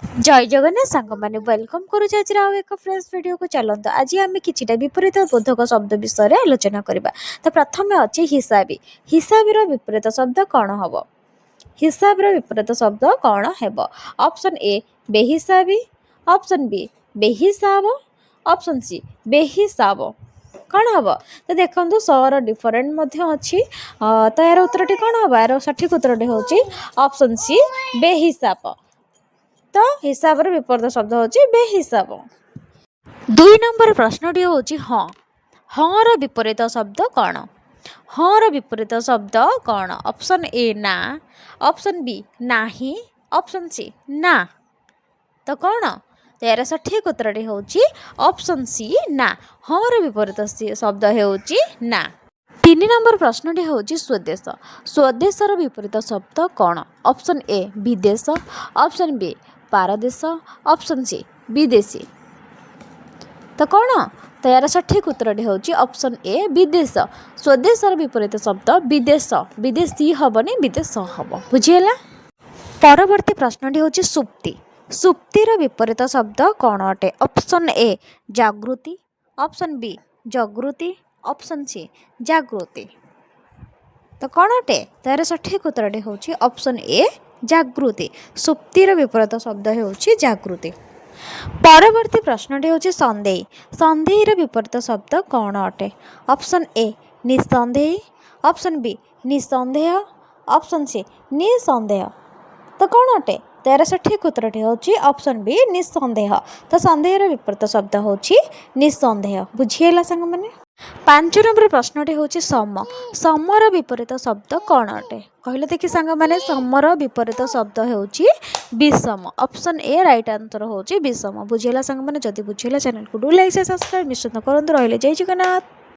जय जगन्नाथ सांग मैंने वेलकम करुँ आज आउ एक फ्रेश वीडियो को चलते आज आम कि विपरीत बोधक शब्द विषय में आलोचना करवा। तो प्रथम अच्छे हिसाबी हिसाबी विपरीत शब्द कौन हम हिसाब विपरीत शब्द कौन है। ऑप्शन ए बेहिसाबी, ऑप्शन बी बेहिसाब, ऑप्शन सी बेहिसाब कौन हम। तो देखो सर डिफरेन्ट अच्छी तो यार उत्तर कौन हम यार सठिक उत्तर हूँ ऑप्शन सी बेहिसाब। तो हिसाब विपरीत शब्द होची बेहिसाब। 2 नंबर प्रश्नटी होची हाँ हाँ विपरीत शब्द कौन। हाँ विपरीत शब्द कौन। ऑप्शन ए ना, ऑप्शन बी नाही, ऑप्शन सी ना। तो कौन तो यार सठिक उत्तर होची ऑप्शन सी ना। हाँ विपरीत शब्द होची ना। 3 नंबर प्रश्नटी होची स्वदेश स्वदेशर विपरीत शब्द कौन। ऑप्शन ए विदेश, ऑप्शन बी पारदेश, ऑप्शन सी विदेशी। तो कौन तो यार सठिक उत्तर होची ऑप्शन ए विदेश। स्वदेशर विपरीत शब्द विदेश, विदेशी हेनी विदेश हम बुझीगला। परवर्ती प्रश्नटी होची सुप्ति सुप्तिर विपरीत शब्द कौन अटे। ऑप्शन ए जागृति, ऑप्शन बी जागृति, ऑप्शन सी जागृति। तो कौन अटे तो यार सठिक उत्तर होची ऑप्शन ए जागृति। सुप्तिर विपरीत शब्द होची जागृति। परवर्ती प्रश्नटी होची संदेही संदेहीर विपरीत शब्द कौन अटे। ऑप्शन ए निसंदेही, ऑप्शन बी निसंदेह, ऑप्शन सी निसंदेह। तो कौन अटे तो यार सठिक उत्तर होची ऑप्शन बी निसंदेह। तो संदेहर विपरीत शब्द होची निसंदेह बुझीगला सांग मैंने। 5 नंबर प्रश्नटी होची सम समर विपरीत शब्द कौन अटे। कहले देखी सांग मैंने समर विपरीत शब्द होची विषम। ऑप्शन ए राइट आंसर होची विषम बुझीगला सांग मैंने। जदि बुझीगला चैनल को डू लाइक से सब्सक्राइब निश्चित करंतु। रहिले जय जगन्नाथ।